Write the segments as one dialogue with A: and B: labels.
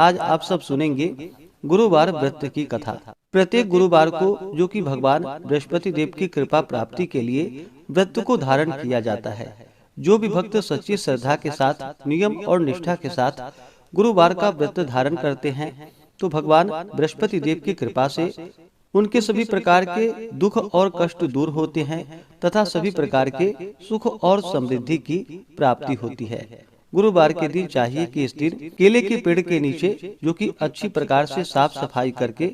A: आज आप सब सुनेंगे गुरुवार व्रत की कथा। प्रत्येक गुरुवार को जो कि भगवान बृहस्पति देव की कृपा प्राप्ति के लिए व्रत को धारण किया जाता है। जो भी भक्त सच्ची श्रद्धा के साथ नियम और निष्ठा के साथ गुरुवार का व्रत धारण करते हैं तो भगवान बृहस्पति देव की कृपा से उनके सभी प्रकार के दुख और कष्ट दूर होते हैं तथा सभी प्रकार के सुख और समृद्धि की प्राप्ति होती है। गुरुवार के दिन चाहिए कि इस दिन केले के पेड़ के नीचे जो कि अच्छी प्रकार से साफ सफाई करके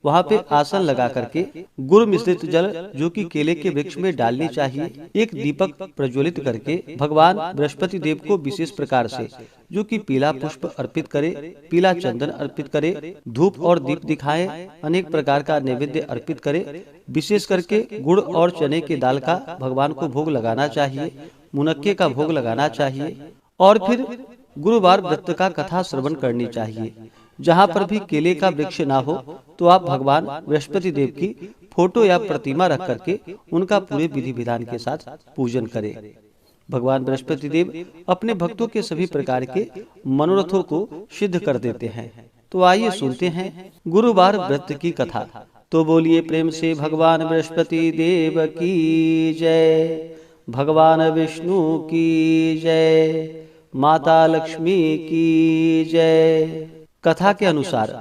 A: वहाँ पे आसन लगा करके गुड़ मिश्रित जल जो कि केले के वृक्ष में डालनी चाहिए। एक दीपक प्रज्वलित करके भगवान बृहस्पति देव को विशेष प्रकार से जो कि पीला पुष्प अर्पित करे, पीला चंदन अर्पित करे, धूप और दीप दिखाए, अनेक प्रकार का नैवेद्य अर्पित करे। विशेष करके गुड़ और चने की दाल का भगवान को भोग लगाना चाहिए, मुनक्के का भोग लगाना चाहिए और फिर गुरुवार व्रत का कथा श्रवण करनी चाहिए। जहाँ पर भी केले का वृक्ष ना हो तो आप भगवान बृहस्पति देव की फोटो या प्रतिमा रख करके उनका पूरे विधि विधान के साथ पूजन करें। भगवान बृहस्पति देव अपने भक्तों के सभी प्रकार के मनोरथों को सिद्ध कर देते हैं। तो आइए सुनते हैं गुरुवार व्रत की कथा। तो बोलिए प्रेम से भगवान बृहस्पति देव की जय, भगवान विष्णु की जय, माता लक्ष्मी की जय। कथा के अनुसार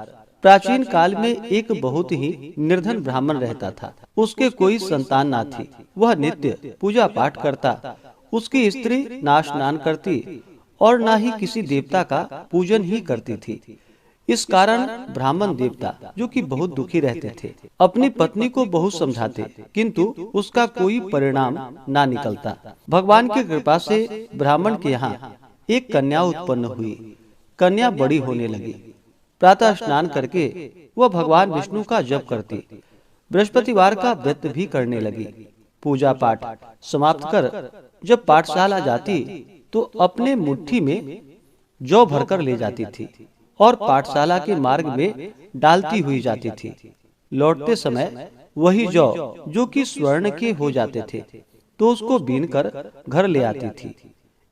A: प्राचीन काल में एक बहुत ही निर्धन ब्राह्मण रहता था। उसके कोई संतान ना थी। वह नित्य पूजा पाठ करता। उसकी स्त्री ना स्नान करती और ना ही किसी देवता का पूजन ही करती थी। इस कारण ब्राह्मण देवता जो कि बहुत दुखी रहते थे, अपनी पत्नी को बहुत समझाते किंतु उसका कोई परिणाम ना निकलता। भगवान की कृपा से ब्राह्मण के यहाँ एक कन्या उत्पन्न हुई। कन्या बड़ी होने लगी। प्रातः स्नान करके वह भगवान विष्णु का जप करती, बृहस्पतिवार का व्रत भी करने लगी। पूजा पाठ समाप्त कर जब पाठशाला जाती तो अपने मुट्ठी में जौ भरकर ले जाती थी और पाठशाला के मार्ग में डालती हुई जाती थी। लौटते समय वही जौ जो कि स्वर्ण के हो जाते थे तो उसको बीन कर घर ले आती थी।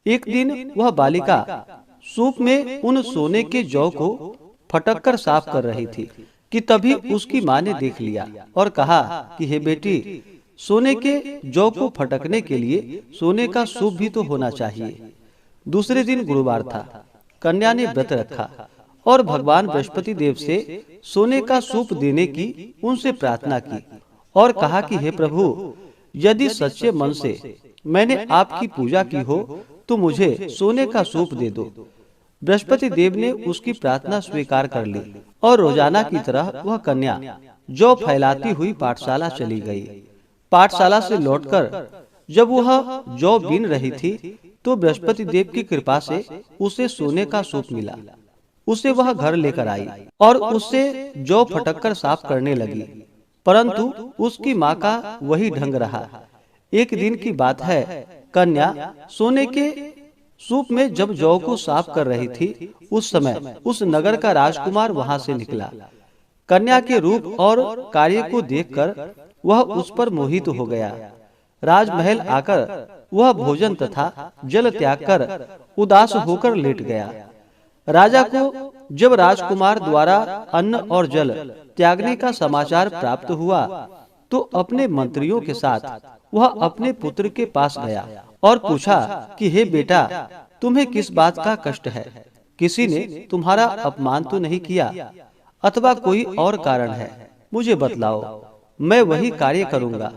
A: एक दिन वह बालिका सूप में उन सोने के जौ को फटक कर साफ कर रही थी कि तभी उसकी माँ ने देख लिया और कहा कि हे बेटी, सोने के जौ को फटकने के लिए सोने का सूप भी तो होना चाहिए। दूसरे दिन गुरुवार था। कन्या ने व्रत रखा और भगवान बृहस्पति देव से सोने का सूप देने की उनसे प्रार्थना की और कहा कि हे प्रभु, यदि सच्चे मन से मैंने आपकी पूजा की हो तो मुझे सोने का सूप दे दो। बृहस्पति देव ने उसकी प्रार्थना स्वीकार कर ली और रोजाना की तरह वह कन्या जौ फैलाती हुई पाठशाला चली गई। पाठशाला से लौटकर जब वह जौ बीन रही थी तो बृहस्पति देव की कृपा से उसे सोने का सूप मिला। उसे वह घर लेकर आई और उससे जौ फटककर साफ करने लगी, परंतु उसकी माँ का वही ढंग रहा। एक दिन की बात है, कन्या सोने के सूप में जब जौ को साफ कर रही थी उस समय उस नगर का राजकुमार वहां से निकला। कन्या के रूप और कार्य को देखकर वह उस पर मोहित हो गया। राजमहल आकर वह भोजन तथा जल त्याग कर उदास होकर लेट गया। राजा को जब राजकुमार द्वारा अन्न और जल त्यागने का समाचार प्राप्त हुआ तो अपने मंत्रियों के साथ वह अपने पुत्र के पास गया और पूछा कि हे बेटा, तुम्हें किस बात का कष्ट है? किसी ने तुम्हारा अपमान तो नहीं किया अथवा कोई और कारण है? मुझे बतलाओ, मैं वही कार्य करूंगा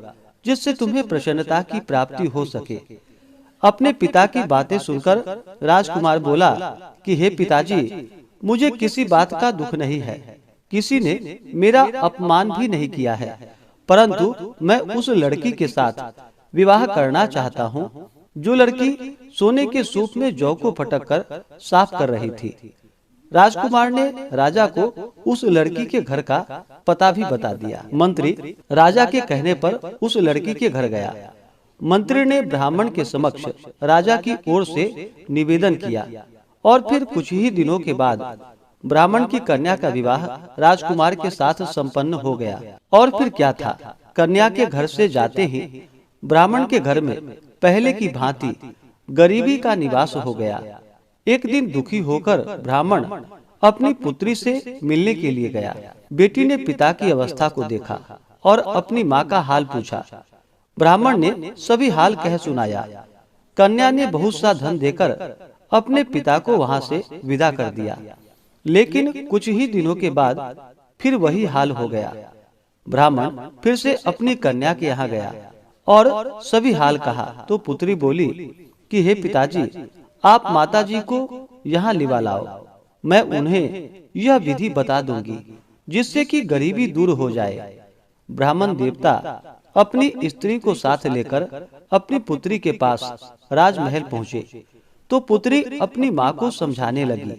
A: जिससे तुम्हें प्रसन्नता की प्राप्ति हो सके। अपने पिता की बातें सुनकर राजकुमार बोला कि हे पिताजी, मुझे किसी बात का दुख नहीं है। किसी ने मेरा अपमान भी नहीं किया है, परंतु मैं उस लड़की के साथ विवाह करना चाहता हूँ जो लड़की सोने के सूप में जौ को फटक कर साफ कर रही थी। राजकुमार ने राजा को उस लड़की के घर का पता भी बता दिया। मंत्री राजा के कहने पर उस लड़की के घर गया। मंत्री ने ब्राह्मण के समक्ष राजा की ओर से निवेदन किया और फिर कुछ ही दिनों के बाद ब्राह्मण की कन्या का विवाह राजकुमार के साथ संपन्न हो गया। और फिर क्या था, कन्या के घर से जाते ही ब्राह्मण के घर में पहले की भांति गरीबी का निवास हो गया। एक दिन दुखी होकर ब्राह्मण अपनी पुत्री से मिलने के लिए गया। बेटी ने पिता की अवस्था को देखा और अपनी माँ का हाल पूछा। ब्राह्मण ने सभी हाल कह सुनाया। कन्या ने बहुत सा धन देकर अपने पिता को वहां से विदा कर दिया, लेकिन कुछ ही दिनों के बाद फिर वही हाल हो गया। ब्राह्मण फिर से अपनी कन्या के यहाँ गया और सभी हाल कहा तो पुत्री बोली कि हे पिताजी, आप माताजी को यहाँ लिवा लाओ, मैं उन्हें यह विधि बता दूंगी जिससे कि गरीबी दूर हो जाए। ब्राह्मण देवता अपनी स्त्री को साथ लेकर अपनी पुत्री के पास राजमहल पहुँचे तो पुत्री अपनी माँ को समझाने लगी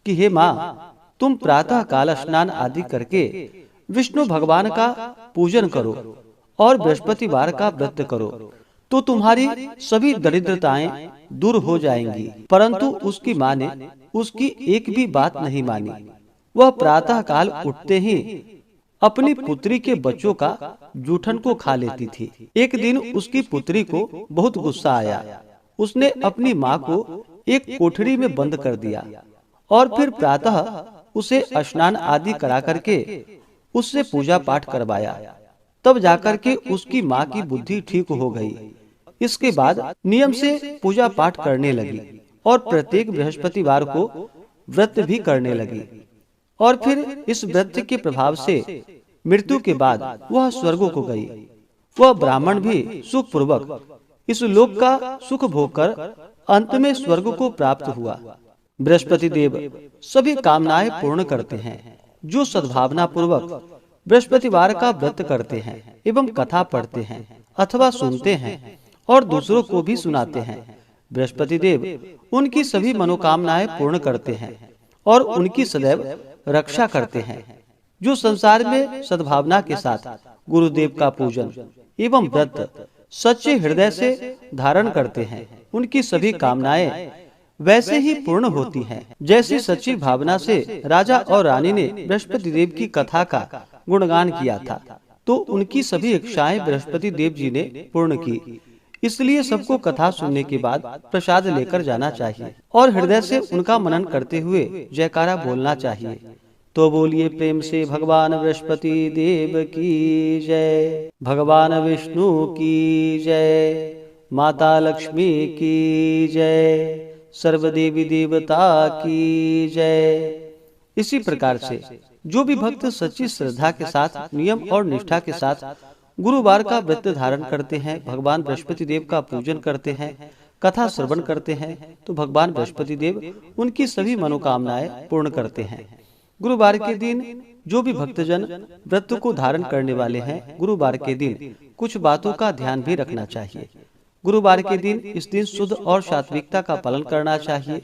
A: कि हे माँ, तुम प्रातः काल स्नान आदि करके विष्णु भगवान का पूजन करो और बृहस्पतिवार का व्रत करो तो तुम्हारी सभी दरिद्रताएं दूर हो जाएंगी। परंतु उसकी माँ ने उसकी एक भी बात नहीं मानी। वह प्रातः काल उठते ही अपनी पुत्री के बच्चों का जूठन को खा लेती थी। एक दिन उसकी पुत्री को बहुत गुस्सा आया। उसने अपनी माँ को एक कोठरी में बंद कर दिया और फिर प्रातः उसे स्नान आदि करा करके उससे पूजा पाठ करवाया। तब जाकर के उसकी माँ की बुद्धि ठीक हो गई। इसके बाद नियम से पूजा पाठ करने लगी और प्रत्येक बृहस्पतिवार को व्रत भी करने लगी। और फिर इस व्रत के प्रभाव से मृत्यु के बाद वह स्वर्ग को गई। वह ब्राह्मण भी सुख पूर्वक इस लोक का सुख भोग कर अंत में स्वर्ग को प्राप्त हुआ। बृहस्पति देव सभी कामनाएं पूर्ण करते हैं। जो सद्भावना पूर्वक बृहस्पतिवार का व्रत करते हैं एवं कथा पढ़ते हैं अथवा सुनते हैं और दूसरों को भी सुनाते हैं, बृहस्पति देव उनकी सभी मनोकामनाएं पूर्ण करते हैं और उनकी सदैव रक्षा करते हैं। जो संसार में सद्भावना के साथ गुरुदेव का पूजन एवं व्रत सच्चे हृदय से धारण करते हैं, उनकी सभी कामनाएं वैसे ही पूर्ण होती हैं जैसी सच्ची भावना से राजा और रानी ने बृहस्पति देव की कथा का गुणगान किया था, तो उनकी सभी इच्छाएं बृहस्पति देव जी ने पूर्ण की। इसलिए सबको कथा सुनने के बाद प्रसाद लेकर जाना चाहिए और हृदय से उनका मनन करते हुए जयकारा बोलना चाहिए। तो बोलिए प्रेम से भगवान बृहस्पति देव की जय, भगवान विष्णु की जय, माता लक्ष्मी की जय, सर्वदेवी देवता की जय। इसी प्रकार से जो भी भक्त सच्ची श्रद्धा के साथ नियम और निष्ठा के साथ गुरुवार का व्रत धारण करते हैं, भगवान बृहस्पति देव का पूजन करते हैं, कथा श्रवण करते हैं, तो भगवान बृहस्पति देव उनकी सभी मनोकामनाएं पूर्ण करते हैं। गुरुवार के दिन जो भी भक्तजन व्रत को धारण करने वाले हैं, गुरुवार के दिन कुछ बातों का ध्यान भी रखना चाहिए। गुरुवार के दिन इस दिन शुद्ध और सात्विकता का पालन करना चाहिए,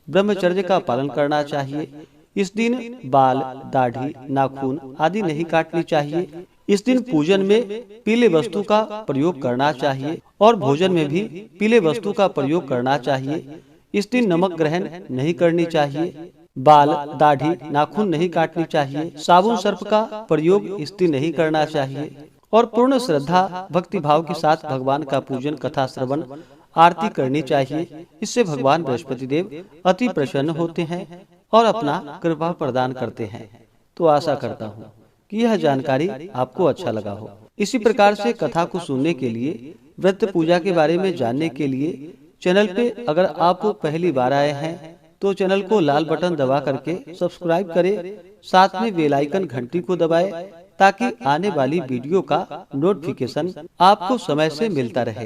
A: ब्रह्मचर्य का पालन करना चाहिए। इस दिन बाल, दाढ़ी, नाखून आदि नहीं काटनी चाहिए। इस दिन पूजन में पीले वस्तु का प्रयोग करना चाहिए और भोजन में भी पीले वस्तु का प्रयोग करना चाहिए। इस दिन नमक ग्रहण नहीं करनी चाहिए, बाल, दाढ़ी, नाखून नहीं काटनी चाहिए, साबुन सर्प का प्रयोग इस दिन नहीं करना चाहिए और पूर्ण श्रद्धा भक्ति भाव के साथ भगवान का पूजन, कथा श्रवण, आरती करनी चाहिए। इससे भगवान बृहस्पति देव अति प्रसन्न होते हैं और अपना कृपा प्रदान करते हैं। तो आशा करता हूँ कि यह जानकारी आपको अच्छा लगा हो। इसी प्रकार से कथा को सुनने के लिए, व्रत पूजा के बारे में जानने के लिए चैनल पे अगर आप पहली बार आए हैं तो चैनल को लाल बटन दबा करके सब्सक्राइब करें, साथ में बेल आइकन घंटी को दबाएं ताकि आने वाली वीडियो का नोटिफिकेशन आपको समय से मिलता रहे।